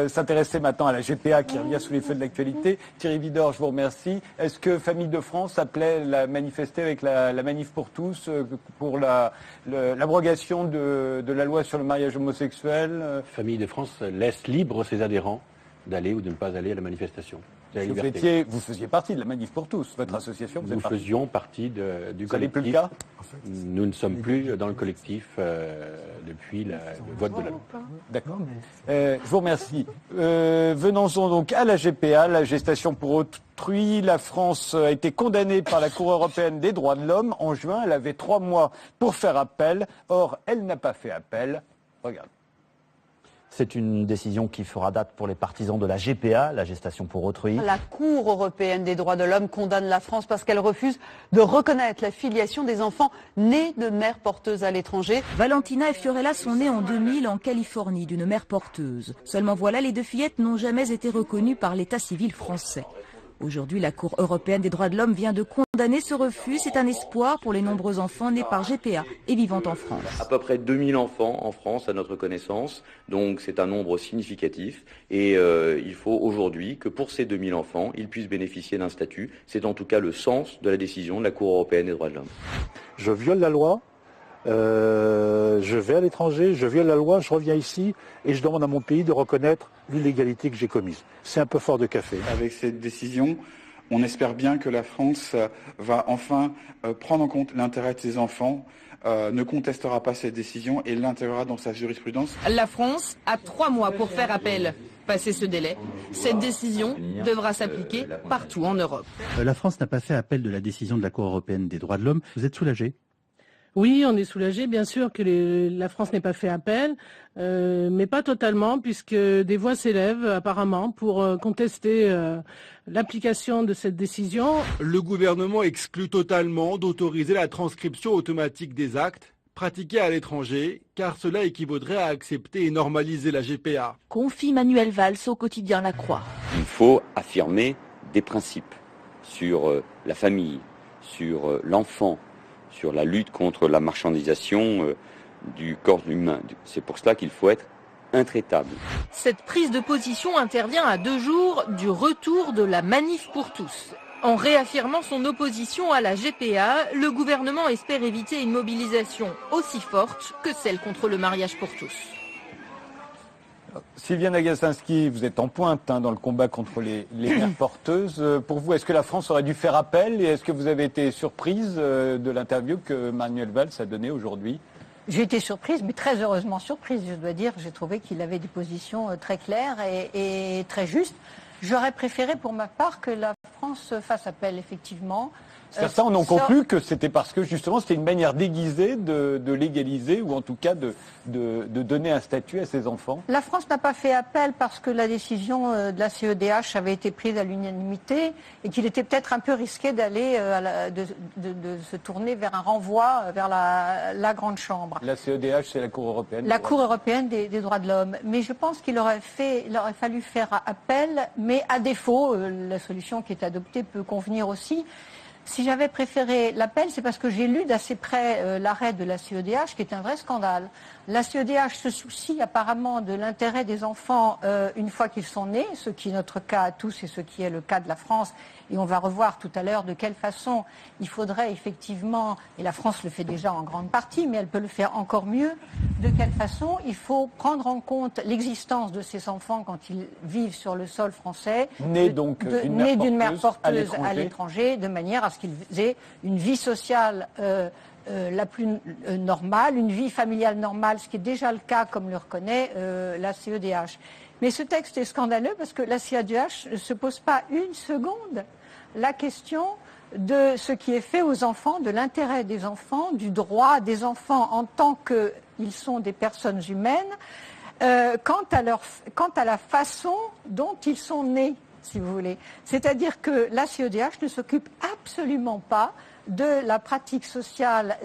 S'intéresser maintenant à la GPA qui revient sous les feux de l'actualité. Thierry Vidor, je vous remercie. Est-ce que Famille de France appelait à manifester avec la Manif pour tous pour l'abrogation de la loi sur le mariage homosexuel? Famille de France laisse libre ses adhérents d'aller ou de ne pas aller à la manifestation. Vous faisiez partie de la Manif pour tous, votre association. Nous faisions partie du collectif. Ça n'est plus le cas? Nous ne sommes plus dans le collectif depuis le vote de la loi. D'accord. Je vous remercie. Venons-en donc à la GPA, la gestation pour autrui. La France a été condamnée par la Cour européenne des droits de l'homme. En juin, elle avait 3 mois pour faire appel. Or, elle n'a pas fait appel. Regarde. C'est une décision qui fera date pour les partisans de la GPA, la gestation pour autrui. La Cour européenne des droits de l'homme condamne la France parce qu'elle refuse de reconnaître la filiation des enfants nés de mères porteuses à l'étranger. Valentina et Fiorella sont nées en 2000 en Californie d'une mère porteuse. Seulement voilà, les deux fillettes n'ont jamais été reconnues par l'état civil français. Aujourd'hui, la Cour européenne des droits de l'homme vient de condamner ce refus. C'est un espoir pour les nombreux enfants nés par GPA et vivant en France. À peu près 2000 enfants en France à notre connaissance, donc c'est un nombre significatif. Et il faut aujourd'hui que pour ces 2000 enfants, ils puissent bénéficier d'un statut. C'est en tout cas le sens de la décision de la Cour européenne des droits de l'homme. Je viole la loi. Je vais à l'étranger, je viole la loi, je reviens ici et je demande à mon pays de reconnaître l'illégalité que j'ai commise. C'est un peu fort de café. Avec cette décision, on espère bien que la France va enfin prendre en compte l'intérêt de ses enfants, ne contestera pas cette décision et l'intégrera dans sa jurisprudence. La France a 3 mois pour faire appel. Passé ce délai, cette décision devra s'appliquer partout en Europe. La France n'a pas fait appel de la décision de la Cour européenne des droits de l'homme. Vous êtes soulagé ? Oui, on est soulagé, bien sûr, que la France n'ait pas fait appel, mais pas totalement, puisque des voix s'élèvent apparemment pour contester l'application de cette décision. Le gouvernement exclut totalement d'autoriser la transcription automatique des actes pratiqués à l'étranger, car cela équivaudrait à accepter et normaliser la GPA. Confie Manuel Valls au quotidien La Croix. Il faut affirmer des principes sur la famille, sur l'enfant, sur la lutte contre la marchandisation du corps humain. C'est pour cela qu'il faut être intraitable. Cette prise de position intervient à 2 jours du retour de la Manif pour tous. En réaffirmant son opposition à la GPA, le gouvernement espère éviter une mobilisation aussi forte que celle contre le mariage pour tous. Sylviane Agacinski, vous êtes en pointe dans le combat contre les mères porteuses. Pour vous, est-ce que la France aurait dû faire appel et est-ce que vous avez été surprise de l'interview que Manuel Valls a donnée aujourd'hui? J'ai été surprise, mais très heureusement surprise, je dois dire. J'ai trouvé qu'il avait des positions très claires et très justes. J'aurais préféré, pour ma part, que la France fasse appel, effectivement. Certains en ont conclu que c'était parce que justement c'était une manière déguisée de légaliser ou en tout cas de donner un statut à ses enfants. La France n'a pas fait appel parce que la décision de la CEDH avait été prise à l'unanimité et qu'il était peut-être un peu risqué d'aller de se tourner vers un renvoi vers la grande chambre. La CEDH, c'est la Cour européenne. La Cour européenne des droits de l'homme. Mais je pense qu'il aurait fallu faire appel, mais à défaut, la solution qui est adoptée peut convenir aussi. Si j'avais préféré l'appel, c'est parce que j'ai lu d'assez près l'arrêt de la CEDH, qui est un vrai scandale. La CEDH se soucie apparemment de l'intérêt des enfants une fois qu'ils sont nés, ce qui est notre cas à tous et ce qui est le cas de la France. Et on va revoir tout à l'heure de quelle façon il faudrait effectivement, et la France le fait déjà en grande partie, mais elle peut le faire encore mieux, de quelle façon il faut prendre en compte l'existence de ces enfants quand ils vivent sur le sol français, nés d'une mère porteuse à l'étranger, de manière à ce qu'ils aient une vie sociale la plus normale, une vie familiale normale, ce qui est déjà le cas, comme le reconnaît la CEDH. Mais ce texte est scandaleux parce que la CEDH ne se pose pas une seconde la question de ce qui est fait aux enfants, de l'intérêt des enfants, du droit des enfants en tant qu'ils sont des personnes humaines, quant à la façon dont ils sont nés, si vous voulez. C'est-à-dire que la CEDH ne s'occupe absolument pas de la pratique sociale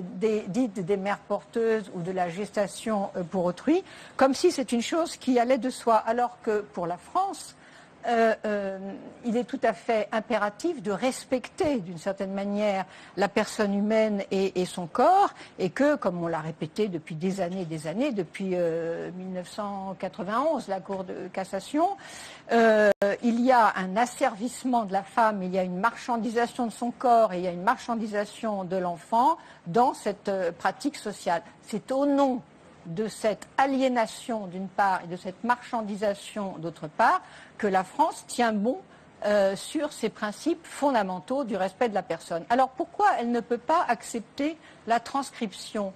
dite des mères porteuses ou de la gestation pour autrui, comme si c'est une chose qui allait de soi. Alors que pour la France, il est tout à fait impératif de respecter d'une certaine manière la personne humaine et son corps, et que, comme on l'a répété depuis des années, depuis 1991, la Cour de cassation, il y a un asservissement de la femme, il y a une marchandisation de son corps et il y a une marchandisation de l'enfant dans cette pratique sociale. C'est au nom de cette aliénation d'une part et de cette marchandisation d'autre part que la France tient bon sur ces principes fondamentaux du respect de la personne. Alors pourquoi elle ne peut pas accepter la transcription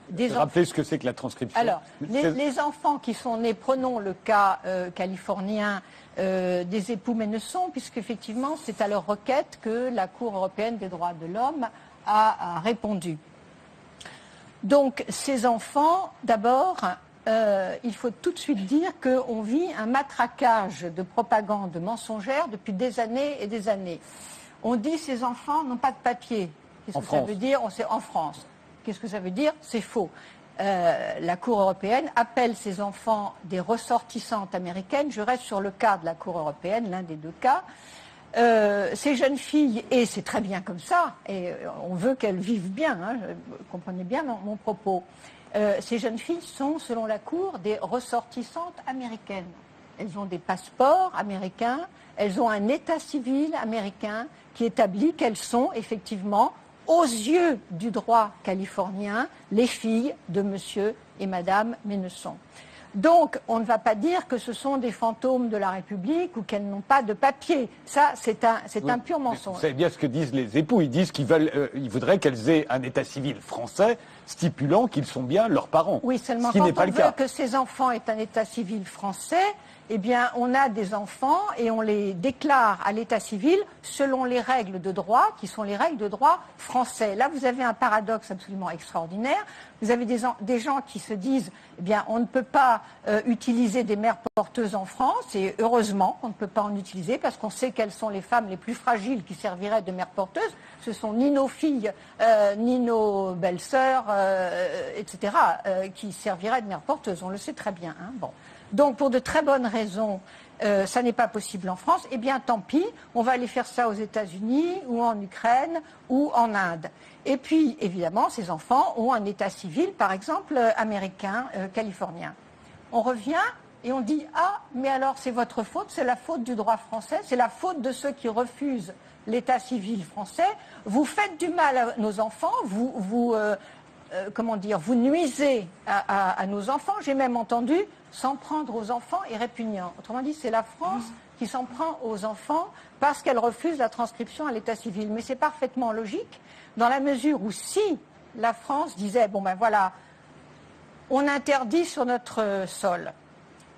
des enfants? Rappelez ce que c'est que la transcription. Alors, les enfants qui sont nés, prenons le cas californien des époux Ménesson, puisqu'effectivement c'est à leur requête que la Cour européenne des droits de l'homme a répondu. Donc ces enfants, d'abord, il faut tout de suite dire qu'on vit un matraquage de propagande mensongère depuis des années et des années. On dit ces enfants n'ont pas de papier. Qu'est-ce que ça veut dire? On sait en France. Qu'est-ce que ça veut dire? C'est faux. La Cour européenne appelle ces enfants des ressortissantes américaines. Je reste sur le cas de la Cour européenne, l'un des deux cas. Ces jeunes filles, et c'est très bien comme ça, et on veut qu'elles vivent bien, hein, comprenez bien mon propos, ces jeunes filles sont, selon la Cour, des ressortissantes américaines. Elles ont des passeports américains, elles ont un état civil américain qui établit qu'elles sont effectivement, aux yeux du droit californien, les filles de monsieur et madame Ménesson. Donc, on ne va pas dire que ce sont des fantômes de la République ou qu'elles n'ont pas de papier. Ça, c'est un pur mensonge. Vous savez bien ce que disent les époux. Ils disent ils voudraient qu'elles aient un état civil français stipulant qu'ils sont bien leurs parents. Oui, seulement ce qui quand n'est pas on le veut cas. que ces enfants aient un état civil français, eh bien, on a des enfants et on les déclare à l'état civil selon les règles de droit, qui sont les règles de droit français. Là, vous avez un paradoxe absolument extraordinaire. Vous avez des gens qui se disent, eh bien, on ne peut pas utiliser des mères porteuses en France, et heureusement qu'on ne peut pas en utiliser, parce qu'on sait quelles sont les femmes les plus fragiles qui serviraient de mères porteuses. Ce sont ni nos filles, ni nos belles-sœurs, etc., qui serviraient de mères porteuses. On le sait très bien. Hein. Bon. Donc, pour de très bonnes raisons, ça n'est pas possible en France. Eh bien, tant pis, on va aller faire ça aux États-Unis, ou en Ukraine, ou en Inde. Et puis, évidemment, ces enfants ont un état civil, par exemple, américain, californien. On revient et on dit « Ah, mais alors c'est votre faute, c'est la faute du droit français, c'est la faute de ceux qui refusent l'état civil français. Vous faites du mal à nos enfants, vous nuisez à nos enfants. J'ai même entendu s'en prendre aux enfants est répugnant. Autrement dit, c'est la France qui s'en prend aux enfants parce qu'elle refuse la transcription à l'état civil. Mais c'est parfaitement logique dans la mesure où si la France disait, bon ben voilà, on interdit sur notre sol,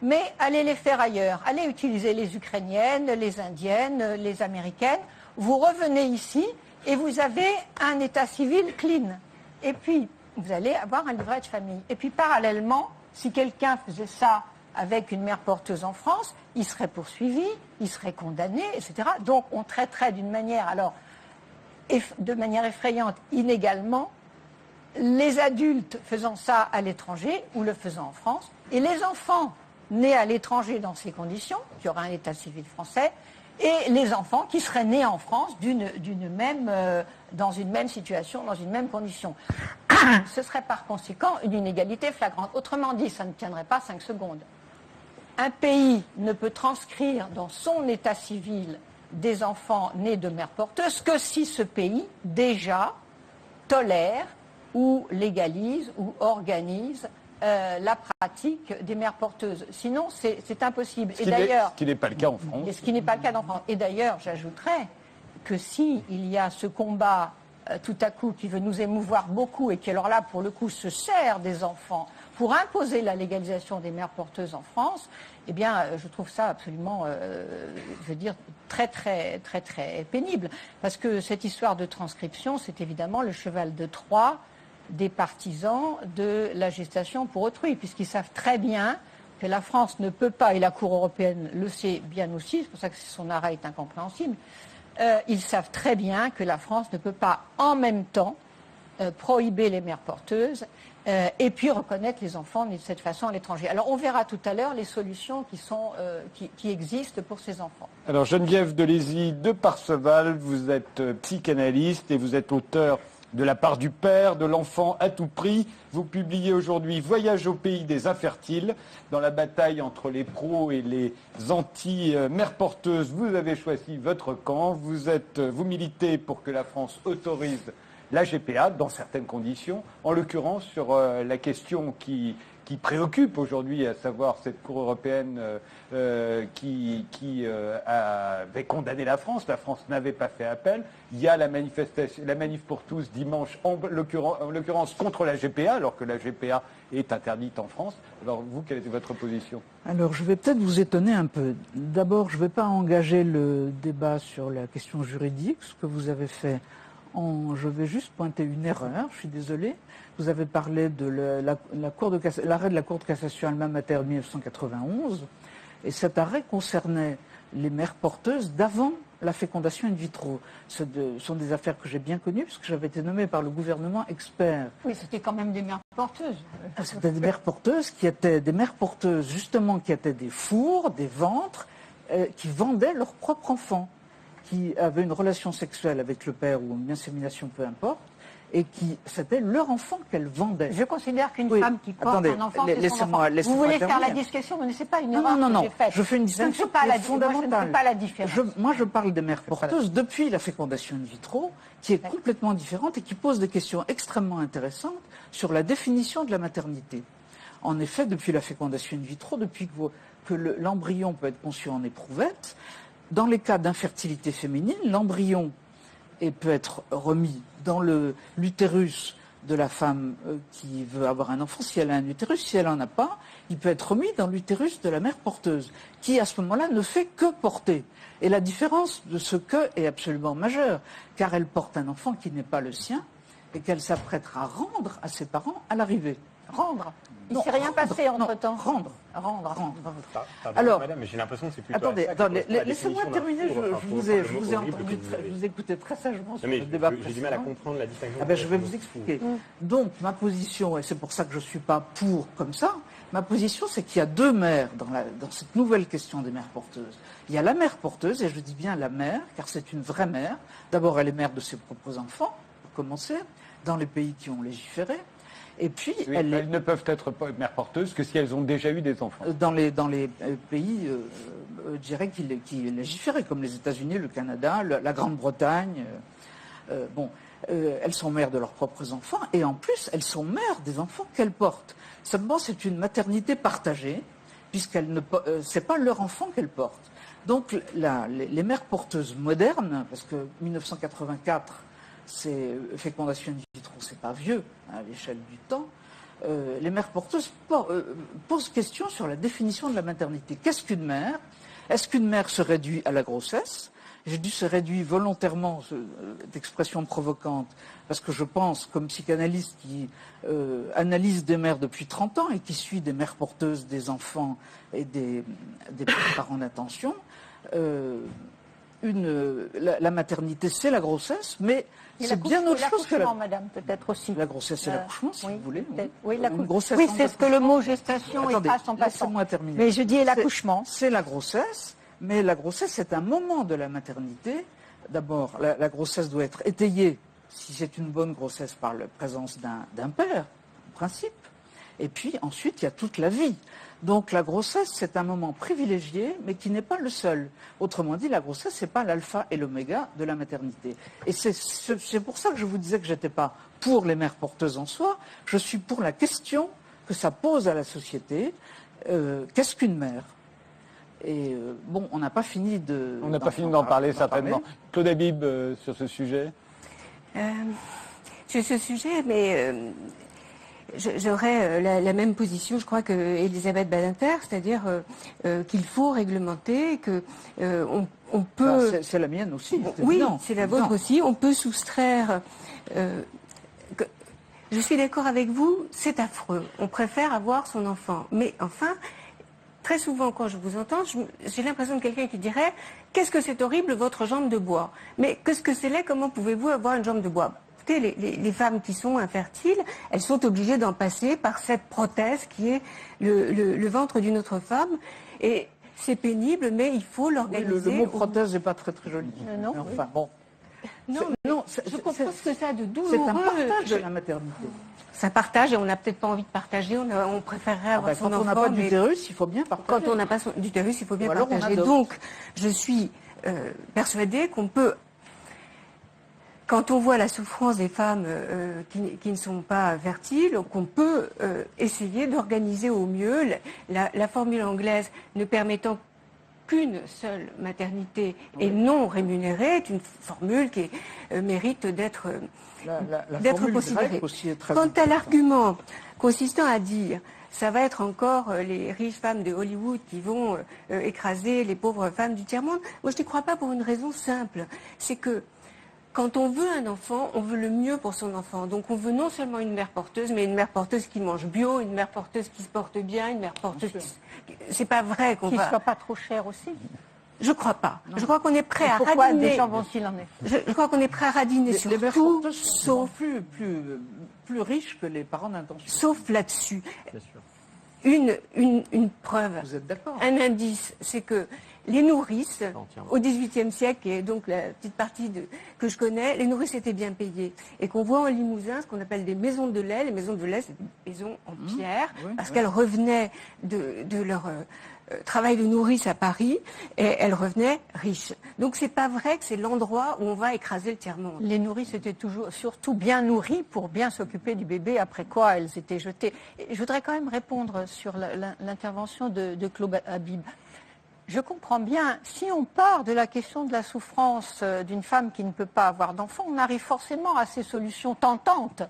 mais allez les faire ailleurs, allez utiliser les Ukrainiennes, les Indiennes, les Américaines, vous revenez ici et vous avez un état civil clean. Et puis, vous allez avoir un livret de famille. Et puis, parallèlement, si quelqu'un faisait ça avec une mère porteuse en France, il serait poursuivi, il serait condamné, etc. Donc, on traiterait d'une manière, alors, de manière effrayante, inégalement, les adultes faisant ça à l'étranger ou le faisant en France, et les enfants nés à l'étranger dans ces conditions, qui auraient un état civil français, et les enfants qui seraient nés en France dans une même situation, dans une même condition. Ce serait par conséquent une inégalité flagrante. Autrement dit, ça ne tiendrait pas 5 secondes. Un pays ne peut transcrire dans son état civil des enfants nés de mères porteuses que si ce pays déjà tolère ou légalise ou organise la pratique des mères porteuses. Sinon, c'est impossible. Ce qui n'est pas le cas en France. Ce qui n'est pas le cas en France. Et d'ailleurs, j'ajouterais que s'il y a ce combat tout à coup qui veut nous émouvoir beaucoup et qui, alors là, pour le coup, se sert des enfants pour imposer la légalisation des mères porteuses en France, eh bien, je trouve ça absolument, très, très, très, très pénible. Parce que cette histoire de transcription, c'est évidemment le cheval de Troie des partisans de la gestation pour autrui, puisqu'ils savent très bien que la France ne peut pas, et la Cour européenne le sait bien aussi, c'est pour ça que son arrêt est incompréhensible, ils savent très bien que la France ne peut pas en même temps prohiber les mères porteuses et puis reconnaître les enfants de cette façon à l'étranger. Alors on verra tout à l'heure les solutions qui existent pour ces enfants. Alors Geneviève Delézy de Parseval, vous êtes psychanalyste et vous êtes auteur de La part du père, de l'enfant à tout prix. Vous publiez aujourd'hui Voyage au pays des infertiles. Dans la bataille entre les pros et les anti-mères porteuses, vous avez choisi votre camp. Vous militez pour que la France autorise la GPA dans certaines conditions, en l'occurrence sur la question qui préoccupe aujourd'hui, à savoir cette Cour européenne qui avait condamné la France. La France n'avait pas fait appel. Il y a la manif pour tous dimanche, en l'occurrence contre la GPA, alors que la GPA est interdite en France. Alors vous, quelle est votre position? Alors je vais peut-être vous étonner un peu. D'abord, je ne vais pas engager le débat sur la question juridique, ce que vous avez fait. Je vais juste pointer une erreur, je suis désolé. Vous avez parlé de l'arrêt de la Cour de cassation alma mater de 1991, et cet arrêt concernait les mères porteuses d'avant la fécondation in vitro. Ce sont des affaires que j'ai bien connues, puisque j'avais été nommé par le gouvernement expert. Oui, c'était quand même des mères porteuses. C'était des mères porteuses justement, qui étaient des fours, des ventres, qui vendaient leurs propres enfants, qui avaient une relation sexuelle avec le père ou une insémination, peu importe, et c'était leur enfant qu'elles vendaient. Je considère qu'une femme qui porte un enfant, c'est son enfant. Vous voulez faire la distinction, mais ce n'est pas une erreur que j'ai faite. Je fais une distinction fondamentale. Je ne fais pas la différence. Moi, je parle des mères porteuses depuis la fécondation in vitro, qui est complètement différente et qui pose des questions extrêmement intéressantes sur la définition de la maternité. En effet, depuis la fécondation in vitro, depuis que l'embryon peut être conçu en éprouvette, dans les cas d'infertilité féminine, l'embryon peut être remis dans l'utérus de la femme qui veut avoir un enfant, si elle a un utérus. Si elle n'en a pas, il peut être remis dans l'utérus de la mère porteuse, qui à ce moment-là ne fait que porter. Et la différence de ce que est absolument majeure, car elle porte un enfant qui n'est pas le sien et qu'elle s'apprêtera à rendre à ses parents à l'arrivée. Rendre. Il ne s'est rien passé entre-temps. Rendre. Alors, madame, mais j'ai l'impression que c'est plutôt. Attendez, laissez-moi terminer. Je vous ai entendu, vous écoutez très sagement sur le débat précédent. J'ai du mal à comprendre la distinction. Je vais vous expliquer. Donc, ma position, et c'est pour ça que je ne suis pas pour comme ça, ma position, c'est qu'il y a deux mères dans cette nouvelle question des mères porteuses. Il y a la mère porteuse, et je dis bien la mère, car c'est une vraie mère. D'abord, elle est mère de ses propres enfants, pour commencer, dans les pays qui ont légiféré. Et puis, elles ne peuvent être mères porteuses que si elles ont déjà eu des enfants. Dans les pays, je dirais, qui légiféraient, comme les États-Unis, le Canada, la Grande-Bretagne. Elles sont mères de leurs propres enfants, et en plus, elles sont mères des enfants qu'elles portent. Seulement, c'est une maternité partagée, c'est pas leur enfant qu'elles portent. Donc, les mères porteuses modernes, parce que 1984, c'est fécondation in vitro, c'est pas vieux à l'échelle du temps. Les mères porteuses posent question sur la définition de la maternité. Qu'est-ce qu'une mère? Est-ce qu'une mère se réduit à la grossesse? J'ai dû se réduire volontairement, d'expression provocante, parce que je pense, comme psychanalyste qui analyse des mères depuis 30 ans et qui suit des mères porteuses, des enfants et des parents d'attention, la maternité, c'est la grossesse, mais c'est bien autre chose que l'accouchement, madame, peut-être aussi. La grossesse, c'est l'accouchement, si vous voulez. Oui, c'est ce que le mot gestation efface en passant. Laissez-moi terminer. Mais je dis l'accouchement. C'est la grossesse, mais la grossesse, c'est un moment de la maternité. D'abord, la grossesse doit être étayée, si c'est une bonne grossesse, par la présence d'un père, en principe. Et puis, ensuite, il y a toute la vie. Donc la grossesse, c'est un moment privilégié, mais qui n'est pas le seul. Autrement dit, la grossesse, ce n'est pas l'alpha et l'oméga de la maternité. Et c'est pour ça que je vous disais que je n'étais pas pour les mères porteuses en soi, je suis pour la question que ça pose à la société. Qu'est-ce qu'une mère? Et on n'a pas fini d'en parler, certainement. Claude Habib, sur ce sujet Sur ce sujet, mais... J'aurais la même position, je crois, que Elisabeth Badinter, c'est-à-dire qu'il faut réglementer, que on peut... C'est la mienne aussi. Oui, c'est la vôtre aussi. On peut soustraire... Je suis d'accord avec vous, c'est affreux. On préfère avoir son enfant. Mais enfin, très souvent, quand je vous entends, j'ai l'impression de quelqu'un qui dirait « Qu'est-ce que c'est horrible, votre jambe de bois ?» Mais qu'est-ce que c'est laid, comment pouvez-vous avoir une jambe de bois ? écoutez, les femmes qui sont infertiles, elles sont obligées d'en passer par cette prothèse qui est le ventre d'une autre femme. Et c'est pénible, mais il faut l'organiser. Oui, le mot prothèse n'est pas très joli. Non. Enfin, bon. Non, je comprends ce que ça a de douloureux. C'est un partage de la maternité. C'est un partage et on n'a peut-être pas envie de partager, on préférerait avoir son enfant. Quand on n'a pas d'utérus, il faut bien partager. Quand on n'a pas d'utérus, il faut bien alors partager. Donc, je suis persuadée qu'on peut, quand on voit la souffrance des femmes qui ne sont pas fertiles, qu'on peut essayer d'organiser au mieux la formule anglaise ne permettant qu'une seule maternité et non rémunérée est une formule qui mérite d'être considérée. Quant à l'argument consistant à dire ça va être encore les riches femmes de Hollywood qui vont écraser les pauvres femmes du tiers-monde, moi je n'y crois pas pour une raison simple, c'est que quand on veut un enfant, on veut le mieux pour son enfant. Donc on veut non seulement une mère porteuse, mais une mère porteuse qui mange bio, une mère porteuse qui se porte bien, une mère porteuse qui... C'est pas vrai qu'on va... Qui soit pas trop cher aussi. Je crois pas. Non. Je crois qu'on est prêt à pourquoi radiner. Des gens vont-s'il en est. Je crois qu'on est prêt à radiner sur tout, sauf plus riches que les parents d'intention. Sauf là-dessus. Une preuve. Vous êtes d'accord? Un indice, c'est que les nourrices, au XVIIIe siècle, et donc la petite partie que je connais, les nourrices étaient bien payées. Et qu'on voit en Limousin ce qu'on appelle des maisons de lait. Les maisons de lait, c'est des maisons en pierre, parce qu'elles revenaient de leur travail de nourrice à Paris, et elles revenaient riches. Donc c'est pas vrai que c'est l'endroit où on va écraser le tiers-monde. Les nourrices étaient surtout bien nourries pour bien s'occuper du bébé, après quoi elles étaient jetées. Et je voudrais quand même répondre sur l'intervention de Claude Habib. Je comprends bien, si on part de la question de la souffrance d'une femme qui ne peut pas avoir d'enfant, on arrive forcément à ces solutions tentantes.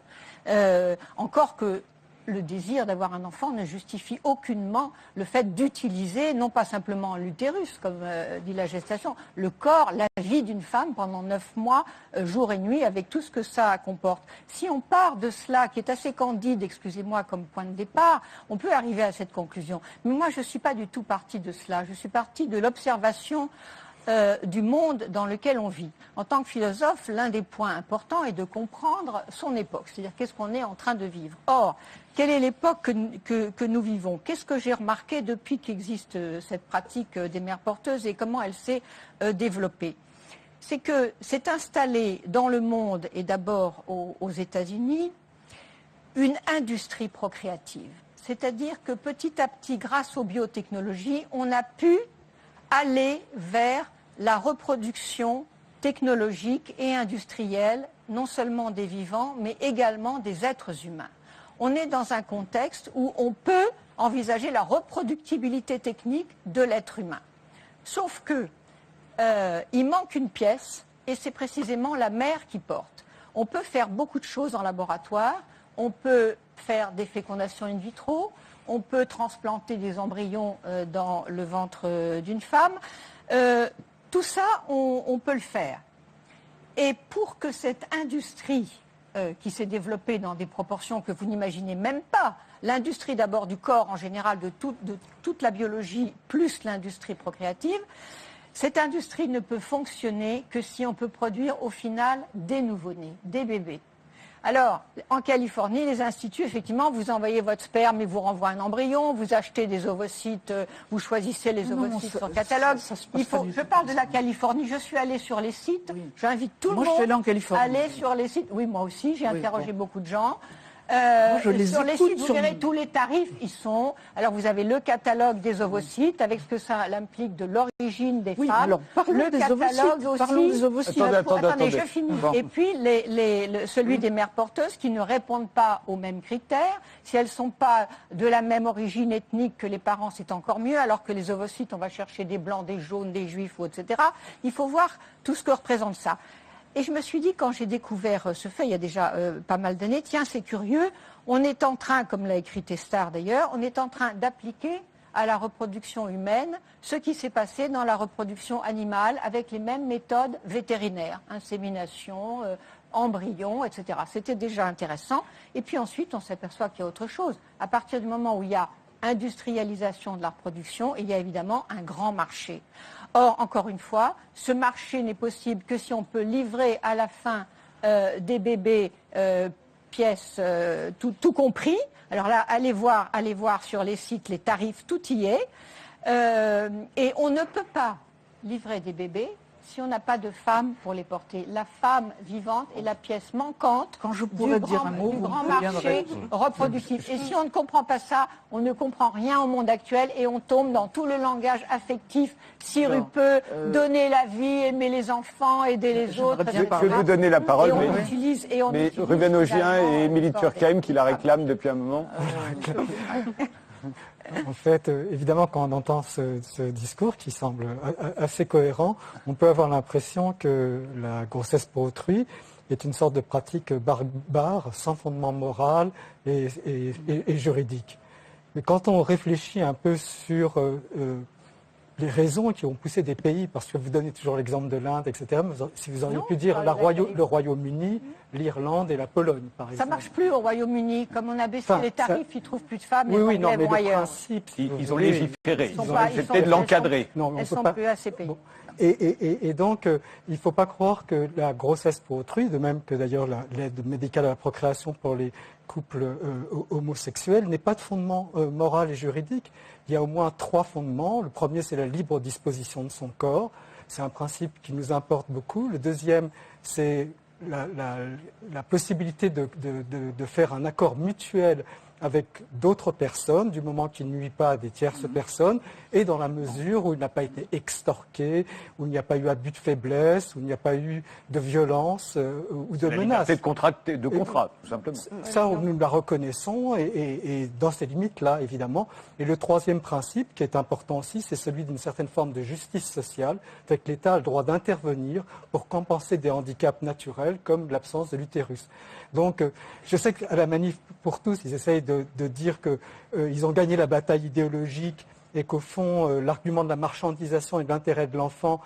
Encore que le désir d'avoir un enfant ne justifie aucunement le fait d'utiliser, non pas simplement l'utérus, comme dit la gestation, le corps, la vie d'une femme pendant 9 mois, jour et nuit, avec tout ce que ça comporte. Si on part de cela, qui est assez candide, excusez-moi, comme point de départ, on peut arriver à cette conclusion. Mais moi, je ne suis pas du tout partie de cela. Je suis partie de l'observation du monde dans lequel on vit. En tant que philosophe, l'un des points importants est de comprendre son époque, c'est-à-dire qu'est-ce qu'on est en train de vivre. Or, quelle est l'époque que nous vivons? Qu'est-ce que j'ai remarqué depuis qu'existe cette pratique des mères porteuses et comment elle s'est développée? C'est que s'est installée dans le monde et d'abord aux États-Unis une industrie procréative. C'est-à-dire que petit à petit, grâce aux biotechnologies, on a pu aller vers la reproduction technologique et industrielle, non seulement des vivants, mais également des êtres humains. On est dans un contexte où on peut envisager la reproductibilité technique de l'être humain. Sauf que il manque une pièce, et c'est précisément la mère qui porte. On peut faire beaucoup de choses en laboratoire, on peut faire des fécondations in vitro, on peut transplanter des embryons dans le ventre d'une femme. Tout ça, on peut le faire. Et pour que cette industrie qui s'est développée dans des proportions que vous n'imaginez même pas, l'industrie d'abord du corps en général, de toute la biologie, plus l'industrie procréative, cette industrie ne peut fonctionner que si on peut produire au final des nouveau-nés, des bébés. Alors, en Californie, les instituts, effectivement, vous envoyez votre sperme et vous renvoient un embryon, vous achetez des ovocytes, vous choisissez les ovocytes sur le catalogue. Je parle de la Californie, je suis allée sur les sites, j'invite tout le monde à aller sur les sites. Oui, moi aussi, j'ai interrogé beaucoup de gens. Sur les sites, vous verrez tous les tarifs, ils sont. Alors vous avez le catalogue des ovocytes avec ce que ça implique de l'origine des femmes. Alors parlons des catalogue ovocytes. Parlons des ovocytes. Attendez, je finis. Et puis celui des mères porteuses qui ne répondent pas aux mêmes critères. Si elles ne sont pas de la même origine ethnique que les parents, c'est encore mieux. Alors que les ovocytes, on va chercher des blancs, des jaunes, des juifs, etc. Il faut voir tout ce que représente ça. Et je me suis dit, quand j'ai découvert ce fait, il y a déjà pas mal d'années, tiens, c'est curieux, on est en train, comme l'a écrit Testard d'ailleurs, on est en train d'appliquer à la reproduction humaine ce qui s'est passé dans la reproduction animale avec les mêmes méthodes vétérinaires, insémination, embryons, etc. C'était déjà intéressant. Et puis ensuite, on s'aperçoit qu'il y a autre chose. À partir du moment où il y a industrialisation de la reproduction, il y a évidemment un grand marché. Or, encore une fois, ce marché n'est possible que si on peut livrer à la fin des bébés pièces tout compris. Alors là, allez voir sur les sites les tarifs, tout y est. Et on ne peut pas livrer des bébés si on n'a pas de femme pour les porter. La femme vivante est la pièce manquante du grand marché reproductif. Et si on ne comprend pas ça, on ne comprend rien au monde actuel et on tombe dans tout le langage affectif, sirupeux, donner la vie, aimer les enfants, aider les autres. Je vais vous donner la parole, mais Ruben Augien et Émilie Turkheim qui la réclament depuis un moment. En fait, évidemment, quand on entend ce discours qui semble assez cohérent, on peut avoir l'impression que la grossesse pour autrui est une sorte de pratique barbare, sans fondement moral et juridique. Mais quand on réfléchit un peu sur les raisons qui ont poussé des pays, parce que vous donnez toujours l'exemple de l'Inde, etc., si vous auriez pu dire le Royaume-Uni, l'Irlande et la Pologne, par exemple. Ça ne marche plus au Royaume-Uni. Comme on a baissé les tarifs, ils ne trouvent plus de femmes, les Anglais vont ailleurs. Ils ont légiféré, ils ont accepté de l'encadrer. Elles ne sont plus assez payées. Et donc, il ne faut pas croire que la grossesse pour autrui, de même que d'ailleurs l'aide médicale à la procréation pour les couples homosexuels, n'est pas de fondement moral et juridique. Il y a au moins 3 fondements. Le premier, c'est la libre disposition de son corps. C'est un principe qui nous importe beaucoup. Le deuxième, c'est la possibilité de faire un accord mutuel avec d'autres personnes, du moment qu'il ne nuit pas à des tierces personnes, et dans la mesure où il n'a pas été extorqué, où il n'y a pas eu abus de faiblesse, où il n'y a pas eu de violence ou de menace. C'est de contrat, tout simplement. Ça, nous la reconnaissons, et dans ces limites-là, évidemment. Et le troisième principe, qui est important aussi, c'est celui d'une certaine forme de justice sociale, fait que l'État a le droit d'intervenir pour compenser des handicaps naturels, comme l'absence de l'utérus. Donc, je sais qu'à la Manif pour tous, ils essayent de dire qu'ils ont gagné la bataille idéologique et qu'au fond, l'argument de la marchandisation et de l'intérêt de l'enfant,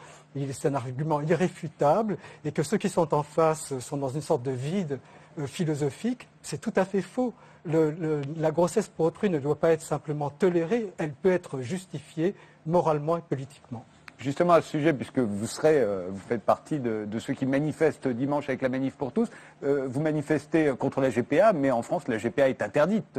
c'est un argument irréfutable et que ceux qui sont en face sont dans une sorte de vide philosophique. C'est tout à fait faux. La grossesse pour autrui ne doit pas être simplement tolérée, elle peut être justifiée moralement et politiquement. Justement, à ce sujet, puisque vous faites partie de ceux qui manifestent dimanche avec la Manif pour tous, vous manifestez contre la GPA, mais en France, la GPA est interdite.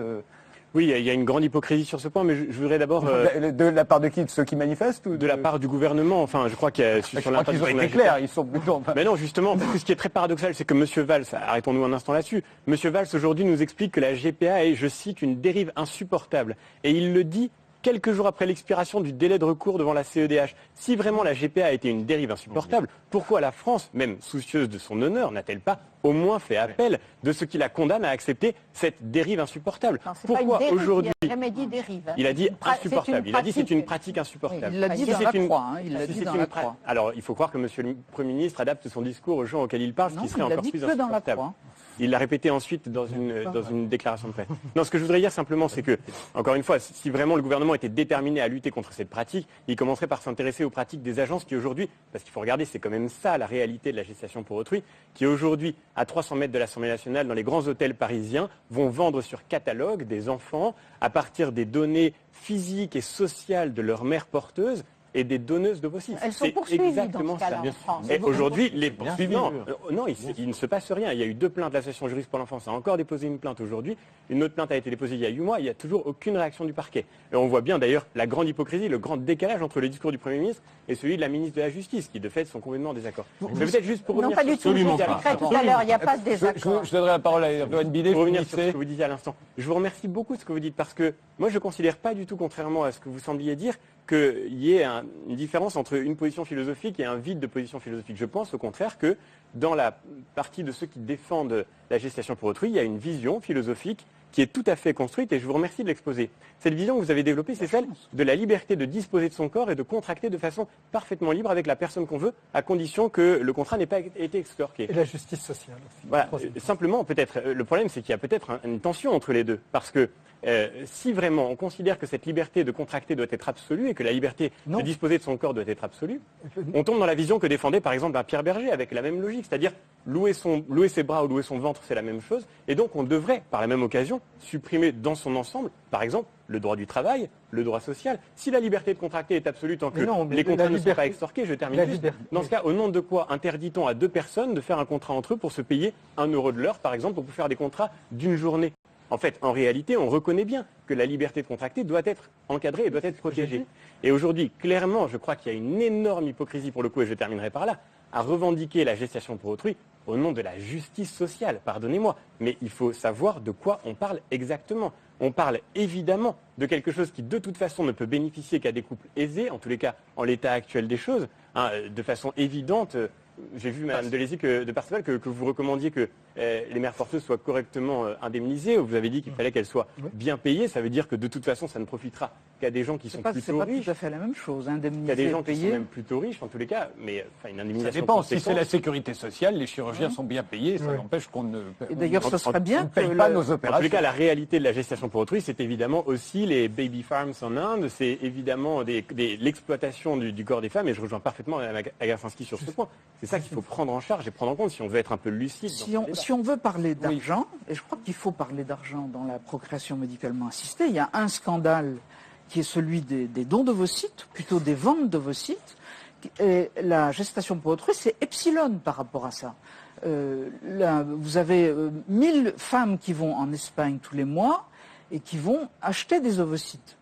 Oui, il y a une grande hypocrisie sur ce point, mais je voudrais d'abord... De la part de qui? De ceux qui manifestent ou de la part du gouvernement. Enfin, je crois qu'il y a... Je crois qu'ils ont été clairs, ils sont plutôt... Mais non, justement, parce que ce qui est très paradoxal, c'est que M. Valls, arrêtons-nous un instant là-dessus, M. Valls aujourd'hui nous explique que la GPA est, je cite, une dérive insupportable. Et il le dit quelques jours après l'expiration du délai de recours devant la CEDH. Si vraiment la GPA a été une dérive insupportable, pourquoi la France, même soucieuse de son honneur, n'a-t-elle pas au moins fait appel de ce qui la condamne à accepter cette dérive insupportable? Pourquoi aujourd'hui... Il n'a jamais dit dérive. Il a dit insupportable. Il a dit c'est une pratique insupportable. Il l'a dit dans la croix. Il l'a dit dans la croix. Alors, il faut croire que M. le Premier ministre adapte son discours aux gens auxquels il parle, ce qui serait encore plus insupportable. Il l'a répété ensuite dans une déclaration de presse. Non, ce que je voudrais dire simplement, c'est que, encore une fois, si vraiment le gouvernement était déterminé à lutter contre cette pratique, il commencerait par s'intéresser aux pratiques des agences qui aujourd'hui, parce qu'il faut regarder, c'est quand même ça la réalité de la gestation pour autrui, qui aujourd'hui, à 300 mètres de l'Assemblée nationale, dans les grands hôtels parisiens, vont vendre sur catalogue des enfants à partir des données physiques et sociales de leur mère porteuse et des donneuses d'ovocytes. Elles sont poursuivies dans ce cas-là en France. Et aujourd'hui, les poursuivis... Non, il ne se passe rien. Il y a eu 2 plaintes. L'Association Juriste pour l'Enfance a encore déposé une plainte aujourd'hui. Une autre plainte a été déposée il y a 8 mois. Il n'y a toujours aucune réaction du parquet. Et on voit bien d'ailleurs la grande hypocrisie, le grand décalage entre le discours du Premier ministre et celui de la ministre de la Justice, qui de fait sont complètement en désaccord. Mais peut-être juste pour revenir sur tout à l'heure, il n'y a pas de désaccord. Je donnerai la parole à Erdogan Bidet. Pour revenir sur ce que vous disiez à l'instant. Je vous remercie beaucoup de ce que vous dites, parce que moi je ne considère pas du tout, contrairement à ce que vous sembliez dire, qu'il y ait une différence entre une position philosophique et un vide de position philosophique. Je pense au contraire que dans la partie de ceux qui défendent la gestation pour autrui, il y a une vision philosophique qui est tout à fait construite, et je vous remercie de l'exposer. Cette vision que vous avez développée, c'est celle de la liberté de disposer de son corps et de contracter de façon parfaitement libre avec la personne qu'on veut, à condition que le contrat n'ait pas été extorqué. Et la justice sociale aussi. Voilà. Simplement, peut-être, le problème, c'est qu'il y a peut-être une tension entre les deux, parce que si vraiment on considère que cette liberté de contracter doit être absolue et que la liberté de disposer de son corps doit être absolue, on tombe dans la vision que défendait par exemple un Pierre Berger avec la même logique, c'est-à-dire louer ses bras ou louer son ventre, c'est la même chose, et donc on devrait par la même occasion supprimer dans son ensemble, par exemple, le droit du travail, le droit social. Si la liberté de contracter est absolue tant que les contrats ne sont pas extorqués, je termine juste. Dans ce cas, au nom de quoi interdit-on à deux personnes de faire un contrat entre eux pour se payer 1 euro de l'heure, par exemple, pour faire des contrats d'une journée? En fait, en réalité, on reconnaît bien que la liberté de contracter doit être encadrée et doit être protégée. Et aujourd'hui, clairement, je crois qu'il y a une énorme hypocrisie, pour le coup, et je terminerai par là, à revendiquer la gestation pour autrui au nom de la justice sociale, pardonnez-moi. Mais il faut savoir de quoi on parle exactement. On parle évidemment de quelque chose qui, de toute façon, ne peut bénéficier qu'à des couples aisés, en tous les cas, en l'état actuel des choses, de façon évidente. J'ai vu, Mme Delézy, de Perceval, que vous recommandiez que les mères porteuses soient correctement indemnisées. Vous avez dit qu'il fallait qu'elles soient bien payées. Ça veut dire que de toute façon, ça ne profitera qu'à des gens qui sont plutôt riches. C'est pas tout à fait la même chose, indemniser. Qu'à des gens qui sont même plutôt riches, en tous les cas. Mais une indemnisation. Ça dépend. Si c'est la sécurité sociale, les chirurgiens sont bien payés. Ça n'empêche qu'on ne. Et d'ailleurs, ce serait bien que paye pas nos opérations. En tous les cas, la réalité de la gestation pour autrui, c'est évidemment aussi les baby farms en Inde. C'est évidemment l'exploitation du corps des femmes. Et je rejoins parfaitement Mme Agacinski sur ce point. C'est ça qu'il faut prendre en charge et prendre en compte si on veut être un peu lucide. Si on veut parler d'argent, et je crois qu'il faut parler d'argent dans la procréation médicalement assistée, il y a un scandale qui est celui des dons d'ovocytes, plutôt des ventes d'ovocytes. Et la gestation pour autrui, c'est epsilon par rapport à ça. Vous avez 1000 femmes qui vont en Espagne tous les mois et qui vont acheter des ovocytes.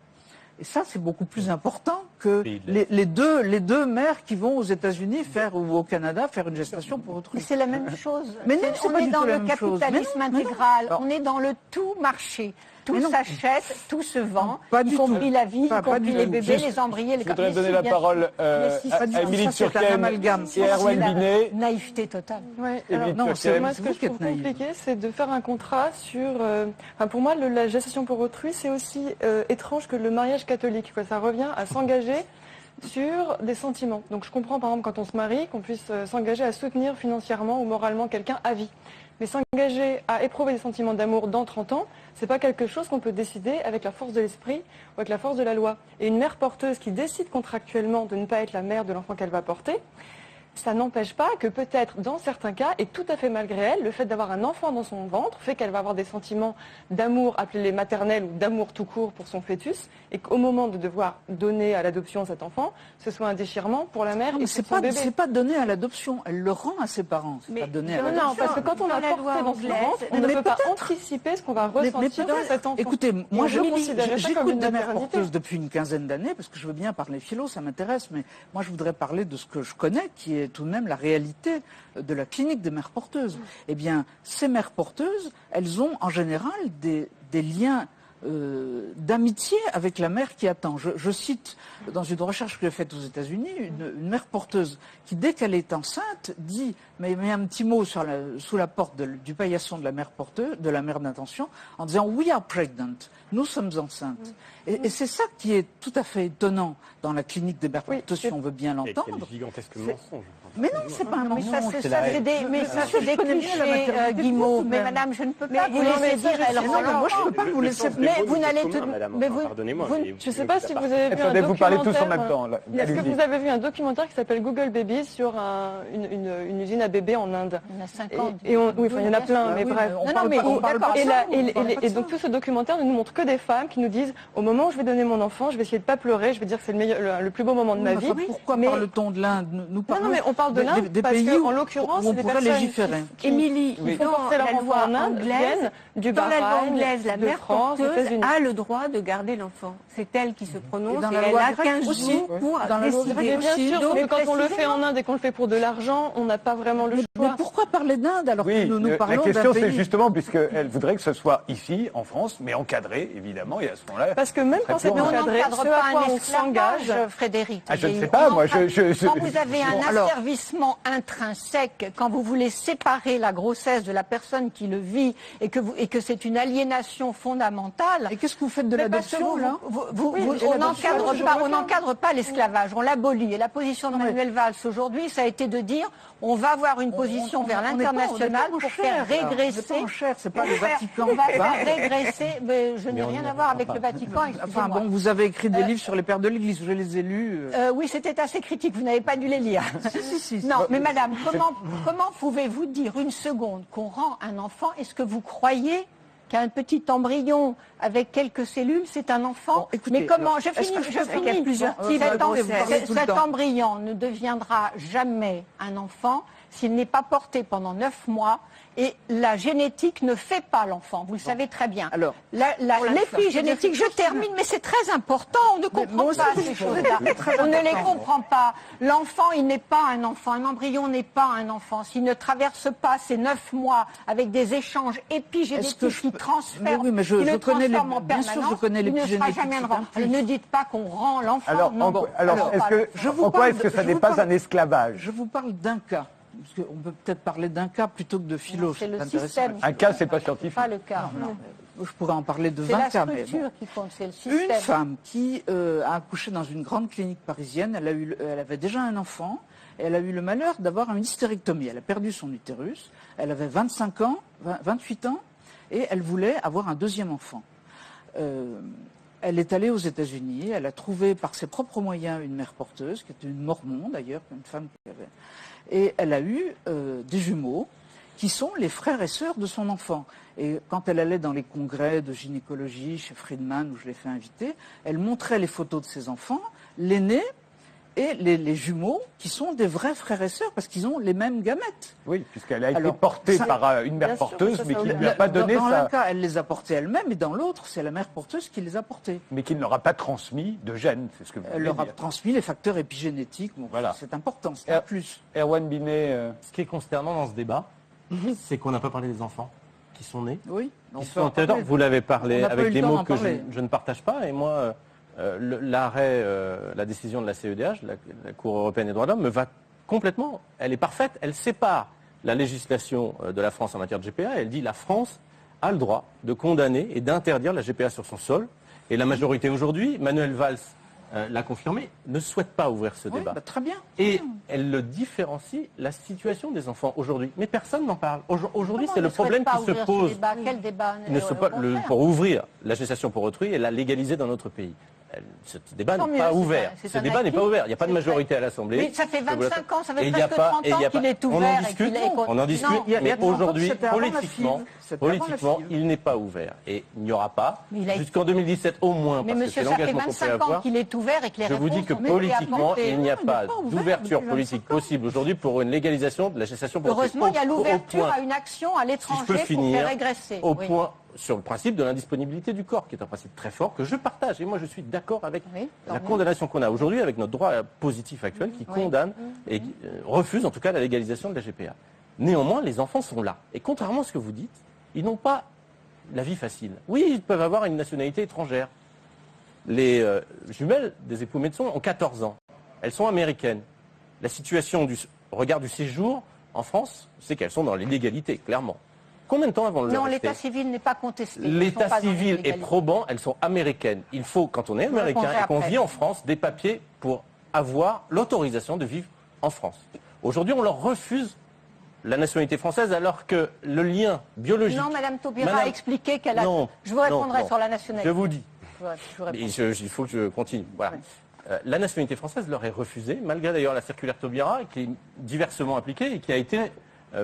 Et ça, c'est beaucoup plus important que les deux mères qui vont aux États-Unis ou au Canada faire une gestation pour autrui. Mais c'est la même chose. Mais non, on est dans le capitalisme intégral. On est dans le tout marché. Tout s'achète, tout se vend, y compris la vie, y compris les bébés, les embryons, les... Je voudrais donner la parole à Émilie Turquem et à Erwan Binet. Naïveté totale. Ouais, moi, ce que je trouve compliqué, c'est de faire un contrat sur... pour moi, la gestation pour autrui, c'est aussi étrange que le mariage catholique. Ça revient à s'engager sur des sentiments. Donc je comprends, par exemple, quand on se marie, qu'on puisse s'engager à soutenir financièrement ou moralement quelqu'un à vie. Mais s'engager à éprouver des sentiments d'amour dans 30 ans, c'est pas quelque chose qu'on peut décider avec la force de l'esprit ou avec la force de la loi. Et une mère porteuse qui décide contractuellement de ne pas être la mère de l'enfant qu'elle va porter, ça n'empêche pas que peut-être dans certains cas, et tout à fait malgré elle, le fait d'avoir un enfant dans son ventre fait qu'elle va avoir des sentiments d'amour, appelés-les maternels, ou d'amour tout court pour son fœtus, et qu'au moment de devoir donner à l'adoption cet enfant, ce soit un déchirement pour la mère et pour son bébé. C'est pas donné à l'adoption, elle le rend à ses parents. C'est pas donné à l'adoption. Non, parce que quand on a porté dans son ventre, on ne peut pas anticiper ce qu'on va ressentir dans cet enfant. Écoutez, moi j'écoute des mères porteuses depuis une quinzaine d'années, parce que je veux bien parler philo, ça m'intéresse, mais moi je voudrais parler de ce que je connais, qui est tout de même la réalité de la clinique des mères porteuses. Eh bien, ces mères porteuses, elles ont en général des liens d'amitié avec la mère qui attend. Je cite dans une recherche que j'ai faite aux États-Unis une mère porteuse qui, dès qu'elle est enceinte, dit, met un petit mot sous la porte du paillasson de la mère porteuse, de la mère d'intention, en disant "We are pregnant", nous sommes enceintes. Et c'est ça qui est tout à fait étonnant dans la clinique des mères porteuses, si on veut bien l'entendre. C'est un gigantesque mensonge. Mais non, c'est pas un mensonge. Mais ça, c'est des clichés, Guillemot. Mais madame, je ne peux pas vous laisser dire. Moi, je ne peux pas vous laisser. Mais vous n'allez tout. Pardonnez-moi. Je ne sais pas si vous avez vu un documentaire. Vous parlez tous en même temps. Est-ce que vous avez vu un documentaire qui s'appelle Google Baby sur une usine à bébés en Inde? Il y en a 50. Oui, il y en a plein, mais bref. Et donc tout ce documentaire ne nous montre que des femmes qui nous disent, au moment où je vais donner mon enfant, je vais essayer de pas pleurer, je vais dire que c'est le plus beau moment de ma vie. Pourquoi parle-t-on de l'Inde? Nous parlons. Non, mais on parle de l'Inde parce qu'en l'occurrence, on pourrait légiférer. Émilie, dans la loi anglaise, dans la loi anglaise, la mère porteuse a le droit de garder l'enfant. C'est elle qui se prononce et elle a 15 jours pour décider. Bien sûr, sauf que quand on le fait en Inde et qu'on le fait pour de l'argent, on n'a pas vraiment le choix. Mais pourquoi parler d'Inde alors que nous parlons d'un pays? La question, c'est justement, puisqu'elle voudrait que ce soit ici, en France, mais encadré, évidemment, et à ce moment-là... Parce que même quand c'est encadré, ce à quoi on s'engage... Frédéric. Je ne sais pas, moi, Quand vous avez un asservissement intrinsèque, quand vous voulez séparer la grossesse de la personne qui le vit et que c'est une aliénation fondamentale, normal. Et qu'est-ce que vous faites de l'adoption, là? On n'encadre pas l'esclavage, on l'abolit. Et la position de Manuel Valls aujourd'hui, ça a été de dire on va avoir une position vers l'international pour faire régresser. C'est pas le Vatican. On va faire régresser. Mais je n'ai rien à voir avec le Vatican. Enfin bon, vous avez écrit des livres sur les pères de l'Église, je les ai lus. Oui, c'était assez critique, vous n'avez pas dû les lire. Si. Non, mais madame, comment pouvez-vous dire une seconde qu'on rend un enfant? Est-ce que vous croyez qu'un petit embryon avec quelques cellules, c'est un enfant? Mais comment? Je finis. Cet embryon ne deviendra jamais un enfant s'il n'est pas porté pendant 9 mois. Et la génétique ne fait pas l'enfant, vous le savez très bien. Alors, l'épigénétique, je termine, mais c'est très important, on ne comprend pas ces choses-là. On ne les comprend pas. L'enfant, il n'est pas un enfant, un embryon n'est pas un enfant. S'il ne traverse pas ces 9 mois avec des échanges épigénétiques qui transfèrent, qui le transforment en permanence, il ne sera jamais un enfant. Ne dites pas qu'on rend l'enfant. Pourquoi est-ce que ça n'est pas un esclavage? Je vous parle d'un cas. Parce qu'on peut peut-être parler d'un cas plutôt que de philo. C'est le système. Un cas, c'est pas scientifique. Pas le cas. Non. Je pourrais en parler de 20 cas. C'est la structure qui compte, c'est le système. Une femme qui a accouché dans une grande clinique parisienne, elle avait déjà un enfant, et elle a eu le malheur d'avoir une hystérectomie. Elle a perdu son utérus, elle avait 28 ans, et elle voulait avoir un deuxième enfant. Elle est allée aux États-Unis, elle a trouvé par ses propres moyens une mère porteuse, qui était une mormon d'ailleurs, une femme qui avait... Et elle a eu des jumeaux qui sont les frères et sœurs de son enfant. Et quand elle allait dans les congrès de gynécologie chez Friedman, où je l'ai fait inviter, elle montrait les photos de ses enfants, l'aîné et les jumeaux, qui sont des vrais frères et sœurs, parce qu'ils ont les mêmes gamètes. Oui, puisqu'elle a été portée par une mère porteuse, mais qui ne lui a pas donné Dans ça. l'un cas, elle les a portés elle-même, et dans l'autre, c'est la mère porteuse qui les a portés. Mais qui ne leur a pas transmis de gènes, c'est ce que vous voulez Elle leur a dire. transmis les facteurs épigénétiques, bon, voilà. C'est important, c'est un plus. Erwan Binet... Ce qui est consternant dans ce débat, c'est qu'on n'a pas parlé des enfants qui sont nés. Oui. Qui sont territoire. Vous l'avez parlé avec des mots que je ne partage pas, et moi... l'arrêt, la décision de la CEDH, la Cour européenne des droits de l'homme, me va complètement. Elle est parfaite. Elle sépare la législation de la France en matière de GPA. Elle dit la France a le droit de condamner et d'interdire la GPA sur son sol. Et la majorité aujourd'hui, Manuel Valls l'a confirmé, ne souhaite pas ouvrir ce débat. Bah, très bien. Et elle le différencie la situation des enfants aujourd'hui. Mais personne n'en parle. Aujourd'hui, c'est le problème qui se pose. Quel débat Pour ouvrir la gestation pour autrui et la légaliser dans notre pays. Ce débat n'est pas ouvert. Ce débat n'est pas ouvert. Il n'y a pas de majorité à l'Assemblée. Mais ça fait 25 ans, ça fait presque 30 ans qu'il est ouvert. On en discute, mais aujourd'hui, politiquement, il n'est pas ouvert. Et il n'y aura pas, jusqu'en 2017 au moins, parce que c'est l'engagement qu'on peut avoir. Qu'il est ouvert et que les je vous dis que politiquement, il n'y a pas d'ouverture politique possible aujourd'hui pour une légalisation de la gestation pour autrui. Heureusement, il y a l'ouverture à une action à l'étranger pour faire régresser. Au point sur le principe de l'indisponibilité du corps, qui est un principe très fort, que je partage. Et moi, je suis d'accord avec la condamnation qu'on a aujourd'hui, avec notre droit positif actuel, qui condamne et qui refuse, en tout cas, la légalisation de la GPA. Néanmoins, les enfants sont là. Et contrairement à ce que vous dites, ils n'ont pas la vie facile. Oui, ils peuvent avoir une nationalité étrangère. Les jumelles des époux médecins ont 14 ans. Elles sont américaines. La situation au regard du séjour en France, c'est qu'elles sont dans l'illégalité, clairement. Combien de temps avant le Non, l'état civil n'est pas contesté. L'état civil est probant, elles sont américaines. Il faut, quand on est américain et qu'on vit en France, des papiers pour avoir l'autorisation de vivre en France. Aujourd'hui, on leur refuse la nationalité française alors que le lien biologique... Non, Madame Taubira a expliqué qu'elle a... Je vous répondrai sur la nationalité. Je vous dis. Il faut que je continue. Voilà. La nationalité française leur est refusée, malgré d'ailleurs la circulaire Taubira, qui est diversement appliquée et qui a été,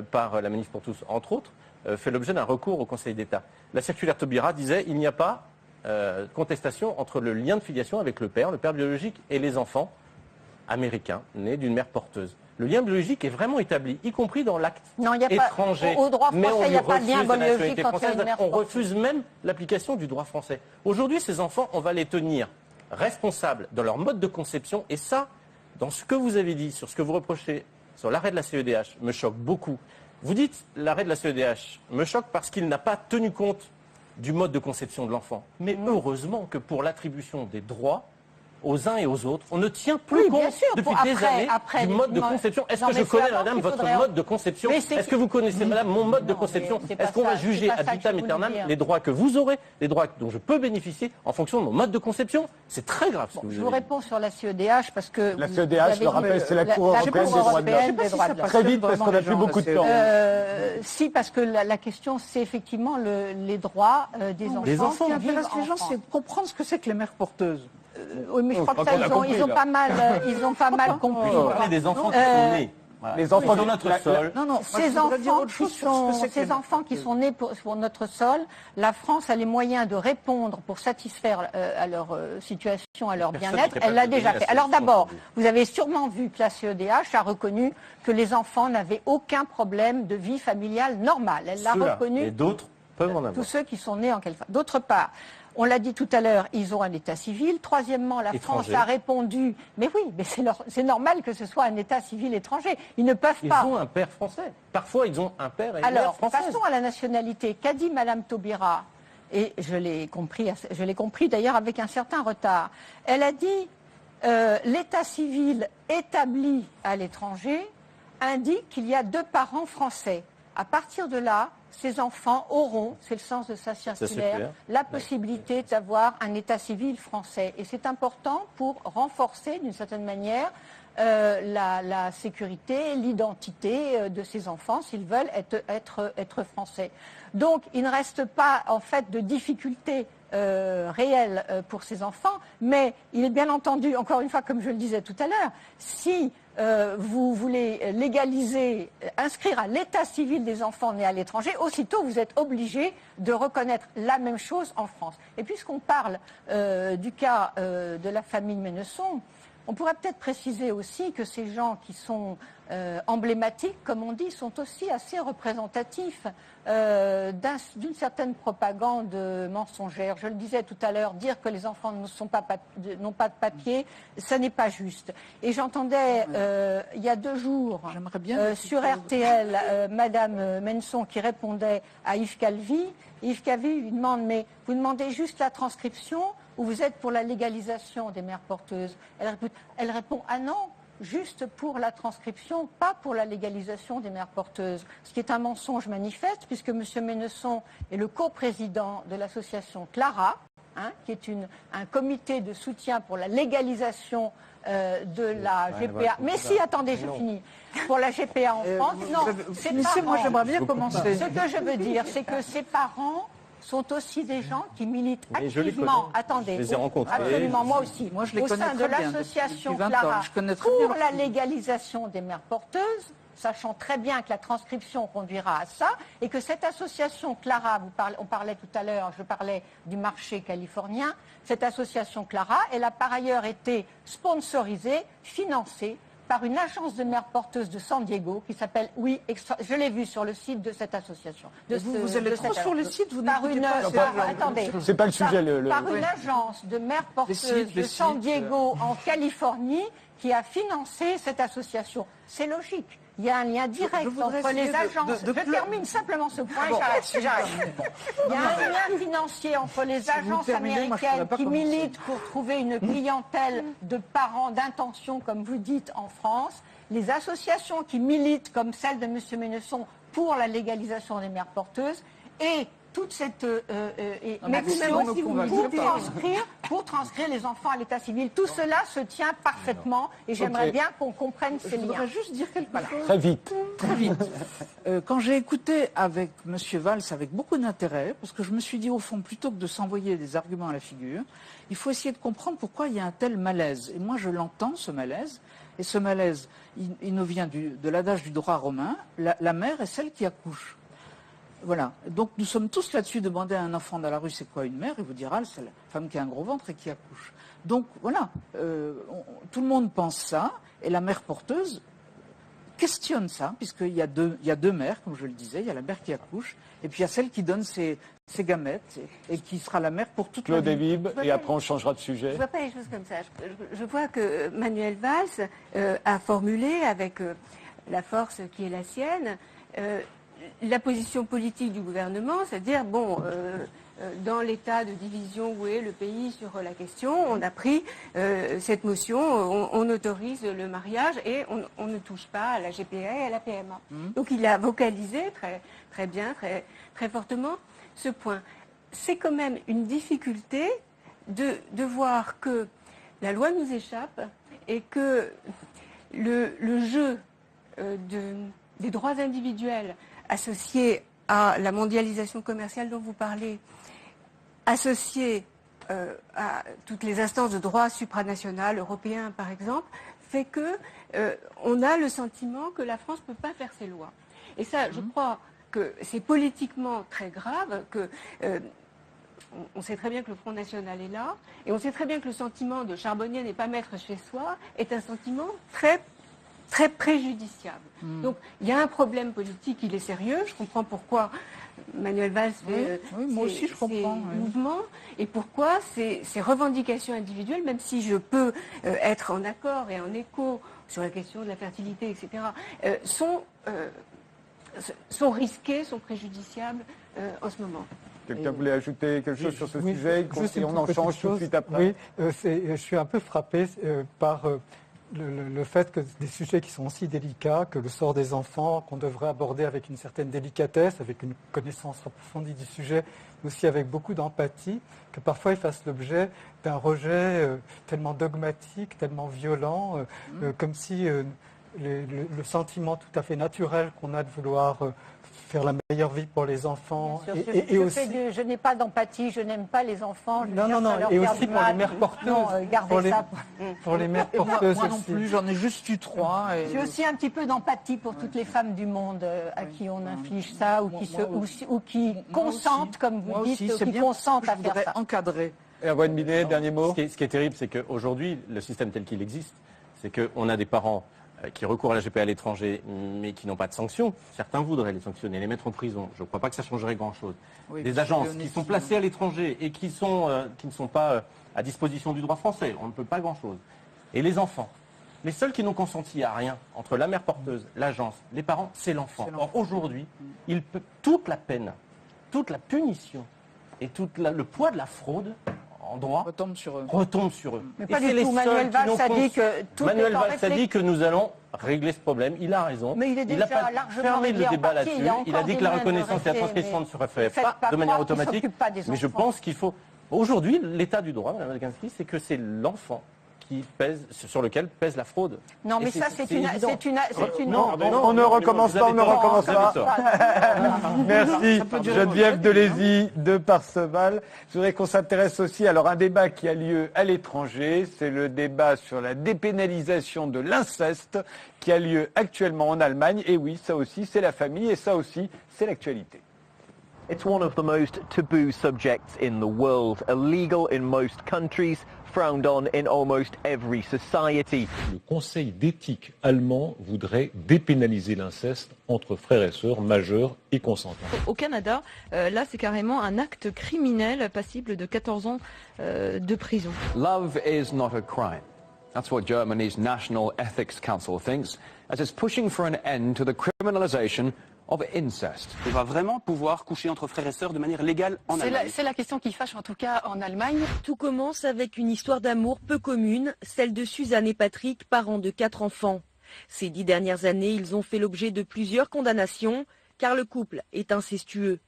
par la Manif pour tous, entre autres, fait l'objet d'un recours au Conseil d'État. La circulaire Taubira disait qu'il n'y a pas contestation entre le lien de filiation avec le père biologique, et les enfants américains nés d'une mère porteuse. Le lien biologique est vraiment établi, y compris dans l'acte étranger. Au droit français, il n'y a pas de lien biologique quand il y a une mère on porteuse. refuse même l'application du droit français. Aujourd'hui, ces enfants, on va les tenir responsables de leur mode de conception. Et ça, dans ce que vous avez dit, sur ce que vous reprochez, sur l'arrêt de la CEDH, me choque beaucoup. Vous dites l'arrêt de la CEDH me choque parce qu'il n'a pas tenu compte du mode de conception de l'enfant. Mais heureusement que pour l'attribution des droits, aux uns et aux autres. On ne tient plus compte depuis des années du mode de conception. Est-ce que je connais, madame, votre mode de conception? Est-ce que vous connaissez, madame, mon mode de conception? Est-ce qu'on va juger ad vitam aeternam les droits que vous aurez, les droits dont je peux bénéficier en fonction de mon mode de conception? C'est très grave ce que vous Je vous réponds sur la CEDH parce que... La CEDH, je le rappelle, c'est la Cour européenne des droits de l'homme. Très vite, parce qu'on n'a plus beaucoup de temps. Si, parce que la question, c'est effectivement les droits des enfants. Les enfants, ce qui intéresse les gens, c'est de comprendre ce que c'est que les mères porteuses. Oui, mais je crois que ça, ils ont pas mal compris. On parle des enfants qui sont nés. Voilà. Les enfants sur notre sol. Non, ces enfants qui sont nés sur notre sol, la France a les moyens de répondre pour satisfaire à leur situation, à leur bien-être. Elle l'a déjà fait. Alors d'abord, vous avez sûrement vu que la CEDH a reconnu que les enfants n'avaient aucun problème de vie familiale normale. Elle l'a reconnu. Et d'autres peuvent en avoir. Tous ceux qui sont nés en quelque part. D'autre part, on l'a dit tout à l'heure, ils ont un état civil. Troisièmement, la France a répondu, mais oui, mais c'est normal que ce soit un état civil étranger. Ils ne peuvent pas. Ils ont un père français. Parfois, ils ont un père et une mère française. Alors, passons à la nationalité. Qu'a dit Madame Taubira? Et je l'ai compris d'ailleurs avec un certain retard. Elle a dit, l'état civil établi à l'étranger indique qu'il y a 2 parents français. À partir de là, ces enfants auront, c'est le sens de sa circulaire, la possibilité d'avoir un état civil français. Et c'est important pour renforcer, d'une certaine manière, la sécurité, l'identité de ces enfants, s'ils veulent être français. Donc, il ne reste pas, en fait, de difficultés réelles pour ces enfants, mais il est bien entendu, encore une fois, comme je le disais tout à l'heure, si vous voulez légaliser, inscrire à l'état civil des enfants nés à l'étranger, aussitôt vous êtes obligé de reconnaître la même chose en France. Et puisqu'on parle du cas de la famille Ménesson, on pourrait peut-être préciser aussi que ces gens qui sont emblématiques, comme on dit, sont aussi assez représentatifs d'une certaine propagande mensongère. Je le disais tout à l'heure, dire que les enfants n'ont pas de papier, ça n'est pas juste. Et j'entendais il y a 2 jours sur RTL Madame Ménesson qui répondait à Yves Calvi. Yves Calvi lui demande, mais vous demandez juste la transcription ou vous êtes pour la légalisation des mères porteuses? Elle répond, ah non, juste pour la transcription, pas pour la légalisation des mères porteuses. Ce qui est un mensonge manifeste, puisque M. Ménesson est le coprésident de l'association Clara, qui est un comité de soutien pour la légalisation de la GPA. Mais si, attendez, je finis. Pour la GPA en France, non, ses parents. Moi, j'aimerais bien commencer. Ce que je veux dire, c'est que ses parents sont aussi des gens qui militent activement. Attendez, je les ai rencontrés. Absolument, moi aussi. Moi, je les au sein de l'association Clara pour la légalisation des mères porteuses, sachant très bien que la transcription conduira à ça, et que cette association Clara, on parlait tout à l'heure, je parlais du marché californien, cette association Clara, elle a par ailleurs été sponsorisée, financée par une agence de mères porteuses de San Diego qui s'appelle je l'ai vu sur le site de cette association. Vous allez trop sur le site, vous n'écoutez pas. Attendez. C'est pas le sujet. Par une agence de mères porteuses de San Diego en Californie qui a financé cette association. C'est logique. Il y a un lien direct entre les agences. Je termine simplement ce point et j'arrête. Il y a un lien financier entre les agences américaines qui militent pour trouver une clientèle de parents d'intention, comme vous dites, en France, les associations qui militent, comme celle de M. Ménesson, pour la légalisation des mères porteuses, et toute cette pour transcrire les enfants à l'état civil. Tout cela se tient parfaitement et j'aimerais bien qu'on comprenne ces liens. Je voudrais juste dire quelque chose. Très vite. Très vite. Quand j'ai écouté avec M. Valls avec beaucoup d'intérêt, parce que je me suis dit au fond, plutôt que de s'envoyer des arguments à la figure, il faut essayer de comprendre pourquoi il y a un tel malaise. Et moi je l'entends, ce malaise. Et ce malaise, il nous vient de l'adage du droit romain, la mère est celle qui accouche. Voilà. Donc nous sommes tous là-dessus. Demandez à un enfant dans la rue c'est quoi une mère, il vous dira c'est la femme qui a un gros ventre et qui accouche. Donc voilà, tout le monde pense ça, et la mère porteuse questionne ça, puisqu'il y a 2 mères, comme je le disais, il y a la mère qui accouche, et puis il y a celle qui donne ses gamètes, et qui sera la mère pour toute la vie. Claude Évib, et après on changera de sujet. Je ne vois pas les choses comme ça. Je vois que Manuel Valls a formulé, avec la force qui est la sienne, la position politique du gouvernement, c'est-à-dire, bon, dans l'état de division où est le pays sur la question, on a pris cette motion, on autorise le mariage et on ne touche pas à la GPA et à la PMA. Donc il a vocalisé très bien, très fortement ce point. C'est quand même une difficulté de voir que la loi nous échappe et que le jeu des droits individuels associés à la mondialisation commerciale dont vous parlez, associés à toutes les instances de droit supranational, européen par exemple, fait que on a le sentiment que la France ne peut pas faire ses lois. Et ça, je crois que c'est politiquement très grave, que on sait très bien que le Front National est là, et on sait très bien que le sentiment de charbonnier n'est pas maître chez soi est un sentiment très préjudiciable. Donc il y a un problème politique, il est sérieux, je comprends pourquoi Manuel Valls fait ces mouvements, et pourquoi ces revendications individuelles, même si je peux être en accord et en écho sur la question de la fertilité, etc., sont risquées, sont préjudiciables en ce moment. Quelqu'un voulait ajouter quelque chose sur ce sujet et on en change tout de suite après. Oui, je suis un peu frappé par le fait que des sujets qui sont aussi délicats, que le sort des enfants, qu'on devrait aborder avec une certaine délicatesse, avec une connaissance approfondie du sujet, mais aussi avec beaucoup d'empathie, que parfois ils fassent l'objet d'un rejet tellement dogmatique, tellement violent, comme si le sentiment tout à fait naturel qu'on a de vouloir faire la meilleure vie pour les enfants. Et aussi, je n'ai pas d'empathie, je n'aime pas les enfants. Et aussi pour les mères porteuses. Pour les mères porteuses moi non plus, j'en ai juste eu 3. J'ai aussi un petit peu d'empathie pour toutes les femmes du monde à qui on inflige ça ou qui consentent, comme vous dites, ou qui consentent à faire ça. Encadrer. Erwan Binet, dernier mot. Ce qui est terrible, c'est qu'aujourd'hui, le système tel qu'il existe, c'est qu'on a des parents qui recourent à la GPA à l'étranger, mais qui n'ont pas de sanctions. Certains voudraient les sanctionner, les mettre en prison. Je ne crois pas que ça changerait grand-chose. Des agences qui sont placées à l'étranger et qui ne sont pas à disposition du droit français, on ne peut pas grand-chose. Et les enfants, les seuls qui n'ont consenti à rien, entre la mère porteuse, l'agence, les parents, c'est l'enfant. Or, aujourd'hui, toute la peine, toute la punition et tout le poids de la fraude en droit retombe sur eux. Mais pas du tout. Manuel Valls a dit que tout Manuel Valls a dit que nous allons régler ce problème. Il a raison. Mais il est déjà pas fermé le débat là-dessus. Il a dit que la reconnaissance et la transcription ne se refait pas de manière automatique. Mais je pense qu'il faut... Aujourd'hui, l'état du droit, Mme Gansky, c'est que c'est l'enfant sur lequel pèse la fraude. Non, mais ça, c'est une... Non, on ne recommence pas, Merci, Geneviève Delézy de Parseval. Je voudrais qu'on s'intéresse aussi à un débat qui a lieu à l'étranger. C'est le débat sur la dépénalisation de l'inceste qui a lieu actuellement en Allemagne. Et oui, ça aussi, c'est la famille et ça aussi, c'est l'actualité. It's one of the most taboo subjects in the world, illegal in most countries, frowned on in almost every society. Le Conseil d'éthique allemand voudrait dépénaliser l'inceste entre frères et sœurs majeurs et consentants. Au Canada, là c'est carrément un acte criminel passible de 14 ans de prison. Love is not a crime. That's what Germany's National Ethics Council thinks, as it's pushing for an end to the criminalization of incest. On va vraiment pouvoir coucher entre frères et sœurs de manière légale en Allemagne. C'est la question qui fâche en tout cas en Allemagne. Tout commence avec une histoire d'amour peu commune, celle de Suzanne et Patrick, parents de 4 enfants. Ces 10 dernières années, ils ont fait l'objet de plusieurs condamnations, car le couple est incestueux.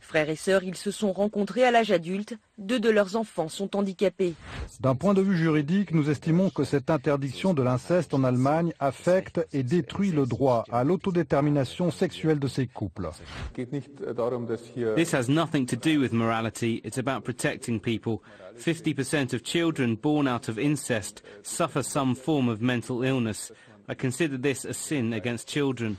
Frères et sœurs, ils se sont rencontrés à l'âge adulte. 2 de leurs enfants sont handicapés. D'un point de vue juridique, nous estimons que cette interdiction de l'inceste en Allemagne affecte et détruit le droit à l'autodétermination sexuelle de ces couples. This has nothing to do with morality. It's about protecting people. 50% of children born out of incest suffer some form of mental illness. I consider this a sin against children.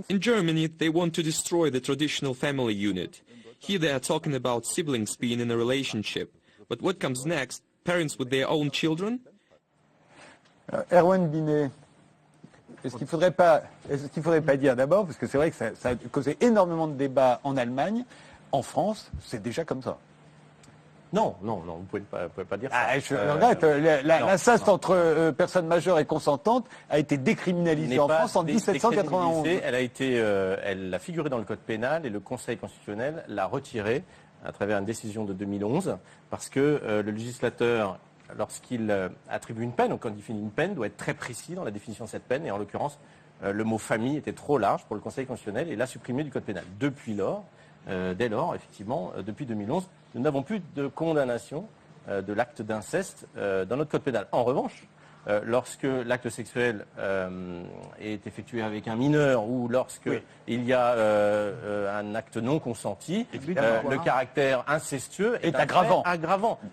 In Germany, they want to destroy the traditional family unit. Here they are talking about siblings being in a relationship. But what comes next? Parents with their own children? Erwan Binet, est-ce qu'il faudrait pas dire d'abord, parce que c'est vrai que ça a causé énormément de débats en Allemagne, en France, c'est déjà comme ça. Non, vous ne pouvez pas dire ça. Ah, je regrette. L'inceste entre personnes majeures et consentantes a été décriminalisé en France en 1791. Elle a figuré dans le code pénal et le Conseil constitutionnel l'a retiré à travers une décision de 2011 parce que le législateur, lorsqu'il attribue une peine, donc quand il définit une peine, doit être très précis dans la définition de cette peine. Et en l'occurrence, le mot famille était trop large pour le Conseil constitutionnel et l'a supprimé du code pénal. Dès lors, effectivement, depuis 2011, nous n'avons plus de condamnation de l'acte d'inceste dans notre code pénal. En revanche, lorsque l'acte sexuel est effectué avec un mineur ou lorsque il y a un acte non consenti, le caractère incestueux est aggravant.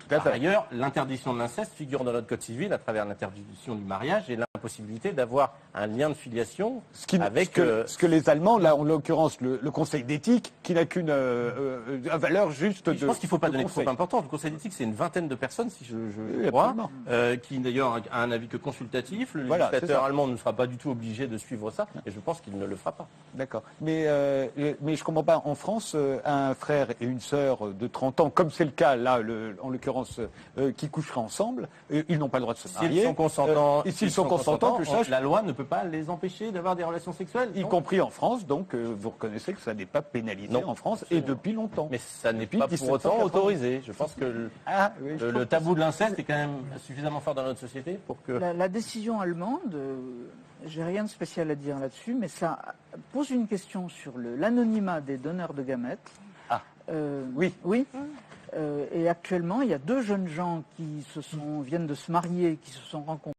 Par ailleurs, l'interdiction de l'inceste figure dans notre code civil à travers l'interdiction du mariage et l'impossibilité d'avoir un lien de filiation avec... Ce que les Allemands, là en l'occurrence le Conseil d'éthique, qui n'a qu'une valeur juste de... Je pense qu'il ne faut pas donner trop d'importance. Le Conseil d'éthique, c'est une vingtaine de personnes, si je crois, qui d'ailleurs a un avis que consultatif. Le législateur allemand ne sera pas du tout obligé de suivre ça, et je pense qu'il ne le fera pas. D'accord. Mais je ne comprends pas. En France, un frère et une sœur de 30 ans, comme c'est le cas là, en l'occurrence, qui coucheraient ensemble, ils n'ont pas le droit de se marier. S'ils sont consentants, la loi ne peut pas les empêcher d'avoir des relations sexuelles. Y compris en France, donc vous reconnaissez que ça n'est pas pénalisé en France et depuis longtemps. Mais ça n'est pas pour autant autorisé. Je pense que le tabou de l'inceste est quand même suffisamment fort dans notre société pour que... La décision allemande, j'ai rien de spécial à dire là-dessus, mais ça pose une question sur l'anonymat des donneurs de gamètes. Oui. Et actuellement, il y a 2 jeunes gens qui viennent de se marier, qui se sont rencontrés.